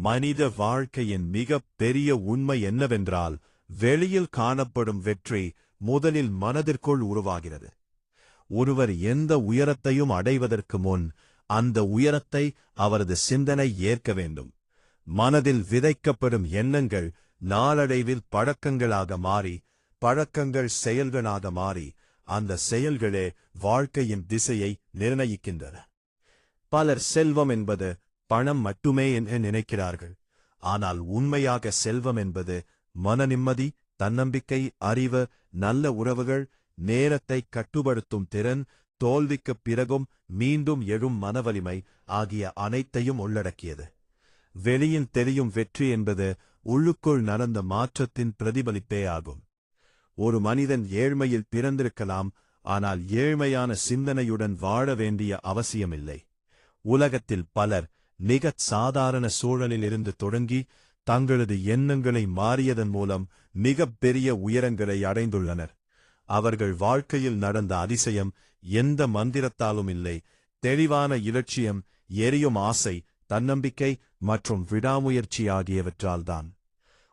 மனித வாழ்க்கையின் மிக பெரிய உண்மை என்னவென்றால், வெளியில் காணப்படும் வெற்றி முதலில் மனதிற்குள் உருவாகிறது. ஒருவர் எந்த உயரத்தையும் அடைவதற்கு முன் அந்த உயரத்தை அவரது சிந்தனை ஏற்க வேண்டும். மனதில் விதைக்கப்படும் எண்ணங்கள் நாளடைவில் பழக்கங்களாக மாறி, பழக்கங்கள் செயல்களாக மாறி, அந்த செயல்களே வாழ்க்கையின் திசையை நிர்ணயிக்கின்றன. பலர் செல்வம் என்பது பணம் மட்டுமே என்று நினைக்கிறார்கள். ஆனால் உண்மையாக செல்வம் என்பது மன நிம்மதி, தன்னம்பிக்கை, அறிவு, நல்ல உறவுகள், நேரத்தை கட்டுப்படுத்தும் திறன், தோல்விக்குப் பிறகும் மீண்டும் எழும் மனவலிமை ஆகிய அனைத்தையும் உள்ளடக்கியது. வெளியில் தெரியும் வெற்றி என்பது உள்ளுக்குள் நடந்த மாற்றத்தின் பிரதிபலிப்பே ஆகும். ஒரு மனிதன் ஏழ்மையில் பிறந்திருக்கலாம், ஆனால் ஏழ்மையான சிந்தனையுடன் வாழ வேண்டிய அவசியமில்லை. உலகத்தில் பலர் மிகச் சாதாரண சூழலிலிருந்து தொடங்கி தங்களது எண்ணங்களை மாறியதன் மூலம் மிகப் பெரிய உயரங்களை அடைந்துள்ளனர். அவர்கள் வாழ்க்கையில் நடந்த அதிசயம் எந்த மந்திரத்தாலும் இல்லை, தெளிவான இலட்சியம், எரியும் ஆசை, தன்னம்பிக்கை மற்றும் விடாமுயற்சி ஆகியவற்றால்தான்.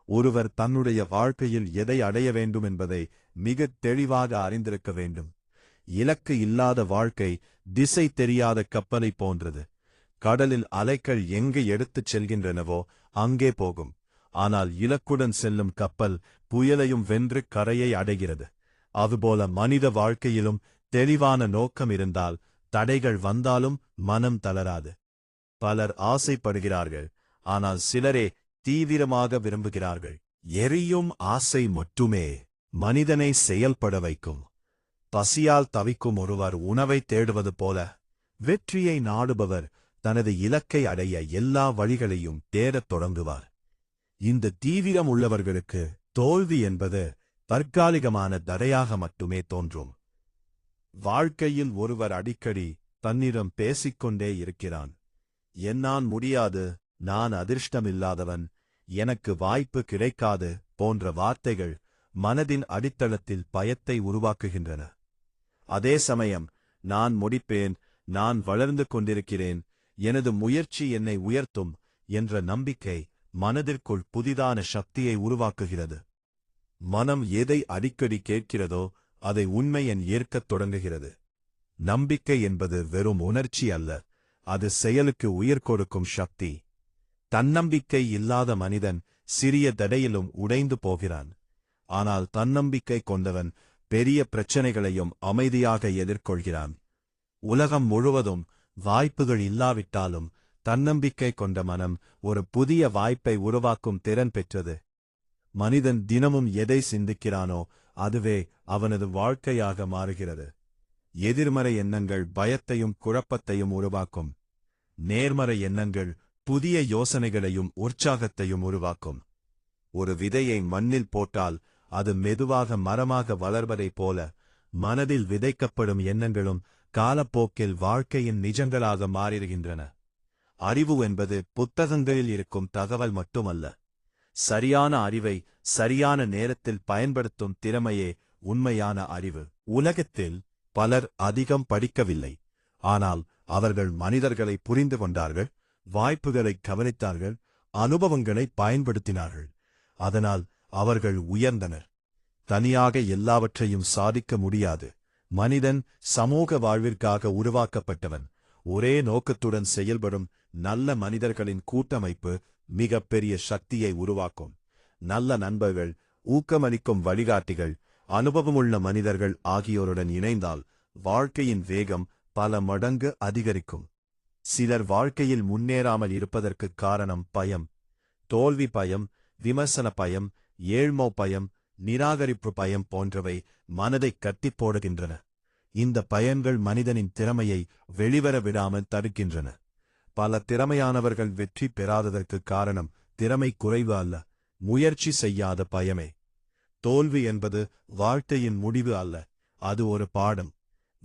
ஒருவர் தன்னுடைய வாழ்க்கையில் எதை அடைய வேண்டும் என்பதை மிகத் தெளிவாக அறிந்திருக்க வேண்டும். இலக்கு இல்லாத வாழ்க்கை திசை தெரியாத கப்பலை போன்றது. கடலில் அலைகள் எங்கே எடுத்துச் செல்கின்றனவோ அங்கே போகும். ஆனால் இலக்குடன் செல்லும் கப்பல் புயலையும் வென்று கரையை அடைகிறது. அதுபோல மனித வாழ்க்கையிலும் தெளிவான நோக்கம் இருந்தால் தடைகள் வந்தாலும் மனம் தளராது. பலர் ஆசைப்படுகிறார்கள், ஆனால் சிலரே தீவிரமாக விரும்புகிறார்கள். எரியும் ஆசை மட்டுமே மனிதனை செயல்பட வைக்கும். பசியால் தவிக்கும் ஒருவர் உணவை தேடுவது போல, வெற்றியை நாடுபவர் தனது இலக்கை அடைய எல்லா வழிகளையும் தேடத் தொடங்குவார். இந்த தீவிரம் உள்ளவர்களுக்கு தோல்வி என்பது தற்காலிகமான தடையாக மட்டுமே தோன்றும். வாழ்க்கையில் ஒருவர் அடிக்கடி தன்னிடம் பேசிக்கொண்டே இருக்கிறான். என்னால் முடியாது, நான் அதிர்ஷ்டமில்லாதவன், எனக்கு வாய்ப்பு கிடைக்காது போன்ற வார்த்தைகள் மனதின் அடித்தளத்தில் பயத்தை உருவாக்குகின்றன. அதே சமயம் நான் முடிப்பேன், நான் வளர்ந்து கொண்டிருக்கிறேன், எனது முயற்சி என்னை உயர்த்தும் என்ற நம்பிக்கை மனதிற்குள் புதிதான சக்தியை உருவாக்குகிறது. மனம் எதை அடிக்கடி கேட்கிறதோ அதை உண்மையென ஏற்கத் தொடங்குகிறது. நம்பிக்கை என்பது வெறும் உணர்ச்சி அல்ல, அது செயலுக்கு உயிர் கொடுக்கும் சக்தி. தன்னம்பிக்கை இல்லாத மனிதன் சிறிய தடையிலும் உடைந்து போகிறான். ஆனால் தன்னம்பிக்கை கொண்டவன் பெரிய பிரச்சனைகளையும் அமைதியாக எதிர்கொள்கிறான். உலகம் முழுவதும் வாய்ப்புகள் இல்லாவிட்டாலும் தன்னம்பிக்கை கொண்ட மனம் ஒரு புதிய வாய்ப்பை உருவாக்கும் திறன் பெற்றது. மனிதன் தினமும் எதை சிந்திக்கிறானோ அதுவே அவனது வாழ்க்கையாக மாறுகிறது. எதிர்மறை எண்ணங்கள் பயத்தையும் குழப்பத்தையும் உருவாக்கும். நேர்மறை எண்ணங்கள் புதிய யோசனைகளையும் உற்சாகத்தையும் உருவாக்கும். ஒரு விதையை மண்ணில் போட்டால் அது மெதுவாக மரமாக வளர்வதைப் போல மனதில் விதைக்கப்படும் எண்ணங்களும் காலப்போக்கில் வாழ்க்கையின் நிஜங்களாக மாறிடுகின்றன. அறிவு என்பது புத்தகங்களில் இருக்கும் தகவல் மட்டுமல்ல. சரியான அறிவை சரியான நேரத்தில் பயன்படுத்தும் திறமையே உண்மையான அறிவு. உலகத்தில் பலர் அதிகம் படிக்கவில்லை, ஆனால் அவர்கள் மனிதர்களை புரிந்து கொண்டார்கள், வாய்ப்புகளை கவனித்தார்கள், அனுபவங்களை பயன்படுத்தினார்கள். அதனால் அவர்கள் உயர்ந்தனர். தனியாக எல்லாவற்றையும் சாதிக்க முடியாது. மனிதன் சமூக வாழ்விற்காக உருவாக்கப்பட்டவன். ஒரே நோக்கத்துடன் செயல்படும் நல்ல மனிதர்களின் கூட்டமைப்பு மிகப்பெரிய சக்தியை உருவாக்கும். நல்ல நண்பர்கள், ஊக்கமளிக்கும் வழிகாட்டிகள், அனுபவமுள்ள மனிதர்கள் ஆகியோருடன் இணைந்தால் வாழ்க்கையின் வேகம் பல மடங்கு அதிகரிக்கும். சிலர் வாழ்க்கையில் முன்னேறாமல் இருப்பதற்குக் காரணம் பயம். தோல்வி பயம், விமர்சன பயம், ஏழ்மை பயம், நிராகரிப்பு பயம் போன்றவை மனதை கட்டிப் போடுகின்றன. இந்த பயன்கள் மனிதனின் திறமையை வெளிவர விடாமல் தடுக்கின்றன. பல திறமையானவர்கள் வெற்றி பெறாததற்குக் காரணம் திறமை குறைவு அல்ல, முயற்சி செய்யாத பயமே. தோல்வி என்பது வாழ்க்கையின் முடிவு அல்ல, அது ஒரு பாடம்.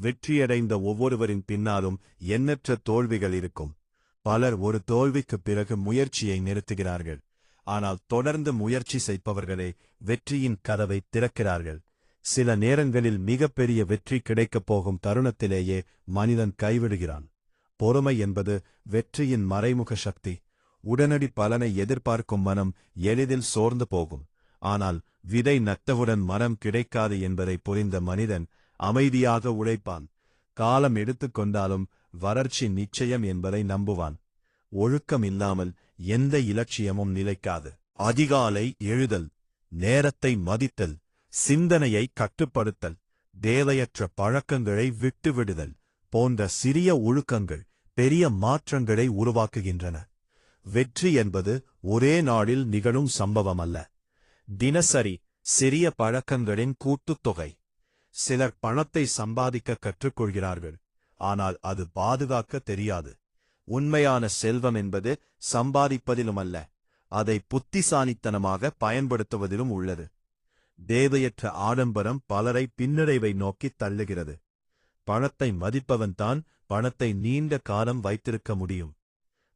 வெற்றியடைந்த ஒவ்வொருவரின் பின்னாலும் எண்ணற்ற தோல்விகள் இருக்கும். பலர் ஒரு தோல்விக்குப் பிறகு முயற்சியை நிறுத்துகிறார்கள். ஆனால் தொடர்ந்து முயற்சி செய்பவர்களே வெற்றியின் கதவை திறக்கிறார்கள். சில நேரங்களில் மிகப்பெரிய வெற்றி கிடைக்கப் போகும் தருணத்திலேயே மனிதன் கைவிடுகிறான். பொறுமை என்பது வெற்றியின் மறைமுக சக்தி. உடனடி பலனை எதிர்பார்க்கும் மனம் எளிதில் சோர்ந்து போகும். ஆனால் விதை நட்டவுடன் மரம் கிடைக்காது என்பதை புரிந்த மனிதன் அமைதியாக உழைப்பான். காலம் எடுத்துக்கொண்டாலும் வறட்சி நிச்சயம் என்பதை நம்புவான். ஒழுக்கம் இல்லாமல் எந்த இலட்சியமும் நிலைக்காது. அதிகாலை எழுதல், நேரத்தை மதித்தல், சிந்தனையை கட்டுப்படுத்தல், தேவையற்ற பழக்கங்களை விட்டுவிடுதல் போன்ற சிறிய ஒழுக்கங்கள் பெரிய மாற்றங்களை உருவாக்குகின்றன. வெற்றி என்பது ஒரே நாளில் நிகழும் சம்பவம் அல்ல, தினசரி சிறிய பழக்கங்களின் கூட்டுத்தொகை. சிலர் பணத்தை சம்பாதிக்க கற்றுக்கொள்கிறார்கள், ஆனால் அது பாதுகாக்க தெரியாது. உண்மையான செல்வம் என்பது சம்பாதிப்பதிலுமல்ல, அதை புத்திசாலித்தனமாக பயன்படுத்துவதிலும் உள்ளது. தேவையற்ற ஆடம்பரம் பலரை பின்னடைவை நோக்கித் தள்ளுகிறது. பணத்தை மதிப்பவன்தான் பணத்தை நீண்ட காலம் வைத்திருக்க முடியும்.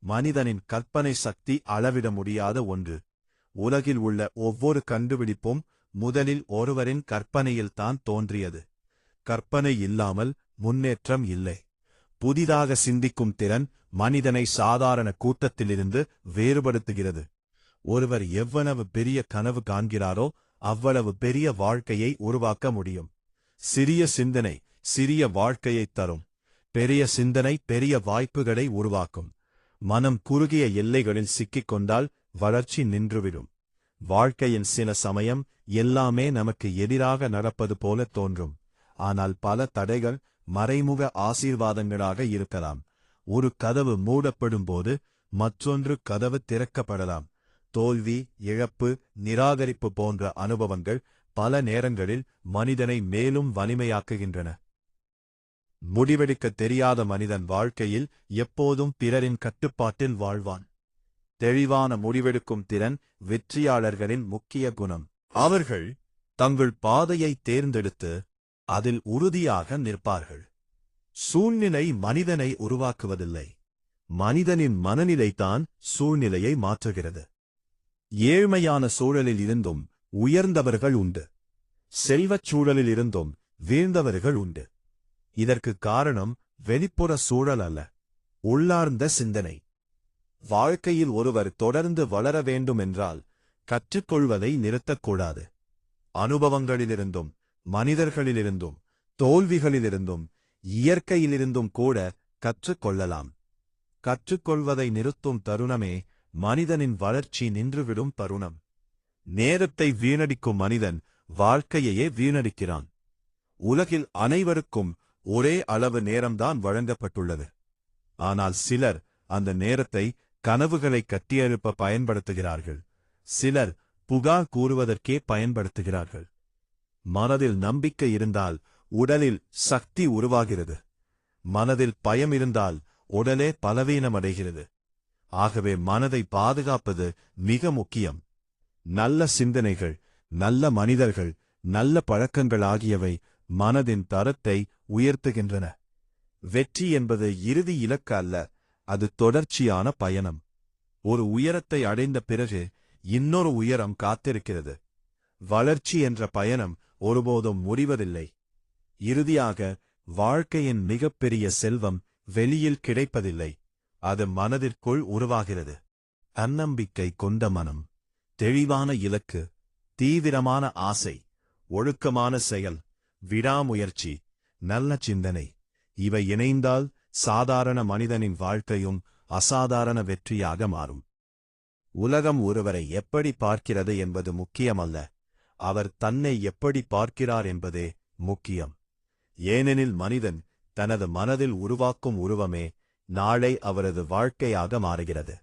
மனிதனின் கற்பனை சக்தி அளவிட முடியாத ஒன்று. உலகில் உள்ள ஒவ்வொரு கண்டுபிடிப்பும் முதலில் ஒருவரின் கற்பனையில்தான் தோன்றியது. கற்பனை இல்லாமல் முன்னேற்றம் இல்லை. புதிதாக சிந்திக்கும் திறன் மனிதனை சாதாரண கூட்டத்திலிருந்து வேறுபடுத்துகிறது. ஒருவர் எவ்வளவு பெரிய கனவு காண்கிறாரோ அவ்வளவு பெரிய வாழ்க்கையை உருவாக்க முடியும். சிறிய சிந்தனை சிறிய வாழ்க்கையைத் தரும். பெரிய சிந்தனை பெரிய வாய்ப்புகளை உருவாக்கும். மனம் குறுகிய எல்லைகளில் சிக்கிக் கொண்டால் வளர்ச்சி நின்றுவிடும். வாழ்க்கையின் சில சமயம் எல்லாமே நமக்கு எதிராக நடப்பது போல தோன்றும். ஆனால் பல தடைகள் மறைமுக ஆசீர்வாதங்களாக இருக்கலாம். ஒரு கதவு மூடப்படும்போது மற்றொன்று கதவு திறக்கப்படலாம். தோல்வி, இழப்பு, நிராகரிப்பு போன்ற அனுபவங்கள் பல நேரங்களில் மனிதனை மேலும் வலிமையாக்குகின்றன. முடிவெடுக்கத் தெரியாத மனிதன் வாழ்க்கையில் எப்போதும் பிறரின் கட்டுப்பாட்டில் வாழ்வான். தெளிவான முடிவெடுக்கும் திறன் வெற்றியாளர்களின் முக்கிய குணம். அவர்கள் தங்கள் பாதையை தேர்ந்தெடுத்து அதில் உறுதியாக நிற்பார்கள். சூழ்நிலை மனிதனை உருவாக்குவதில்லை, மனிதனின் மனநிலைதான் சூழ்நிலையை மாற்றுகிறது. ஏழ்மையான சூழலில் இருந்தும் உயர்ந்தவர்கள் உண்டு, செல்வச் சூழலில் இருந்தும் வீழ்ந்தவர்கள் உண்டு. இதற்கு காரணம் வெளிப்புற சூழல் அல்ல, உள்ளார்ந்த சிந்தனை. வாழ்க்கையில் ஒருவர் தொடர்ந்து வளர வேண்டுமென்றால் கற்றுக்கொள்வதை நிறுத்தக்கூடாது. அனுபவங்களிலிருந்தும் மனிதர்களிலிருந்தும் தோல்விகளிலிருந்தும் இயற்கையிலிருந்தும் கூட கற்றுக்கொள்ளலாம். கற்றுக்கொள்வதை நிறுத்தும் தருணமே மனிதனின் வளர்ச்சி நின்றுவிடும் தருணம். நேரத்தை வீணடிக்கும் மனிதன் வாழ்க்கையையே வீணடிக்கிறான். உலகில் அனைவருக்கும் ஒரே அளவு நேரம்தான் வழங்கப்பட்டுள்ளது. ஆனால் சிலர் அந்த நேரத்தை கனவுகளை கட்டியெழுப்ப பயன்படுத்துகிறார்கள். சிலர் புகார் கூறுவதற்கே பயன்படுத்துகிறார்கள். மனதில் நம்பிக்கை இருந்தால் உடலில் சக்தி உருவாகிறது. மனதில் பயம் இருந்தால் உடலே பலவீனமடைகிறது. ஆகவே மனதை பாதுகாப்பது மிக முக்கியம். நல்ல சிந்தனைகள், நல்ல மனிதர்கள், நல்ல பழக்கங்கள் ஆகியவை மனதின் தரத்தை உயர்த்துகின்றன. வெற்றி என்பது இறுதி இலக்கு அல்ல, அது தொடர்ச்சியான பயணம். ஒரு உயரத்தை அடைந்த பிறகு இன்னொரு உயரம் காத்திருக்கிறது. வளர்ச்சி என்ற பயணம் ஒருபோதும் முடிவதில்லை. இறுதியாக வாழ்க்கையின் மிகப்பெரிய செல்வம் வெளியில் கிடைப்பதில்லை, அது மனதிற்குள் உருவாகிறது. தன்னம்பிக்கை கொண்ட மனம், தெளிவான இலக்கு, தீவிரமான ஆசை, ஒழுக்கமான செயல், விடாமுயற்சி, நல்ல சிந்தனை இவை இணைந்தால் சாதாரண மனிதனின் வாழ்க்கையும் அசாதாரண வெற்றியாக மாறும். உலகம் ஒருவரை எப்படி பார்க்கிறது என்பது முக்கியமல்ல, அவர் தன்னை எப்படி பார்க்கிறார் என்பதே முக்கியம். ஏனெனில் மனிதன் தனது மனதில் உருவாக்கும் உருவமே நாளை அவரது வாழ்க்கையாக மாறுகிறது.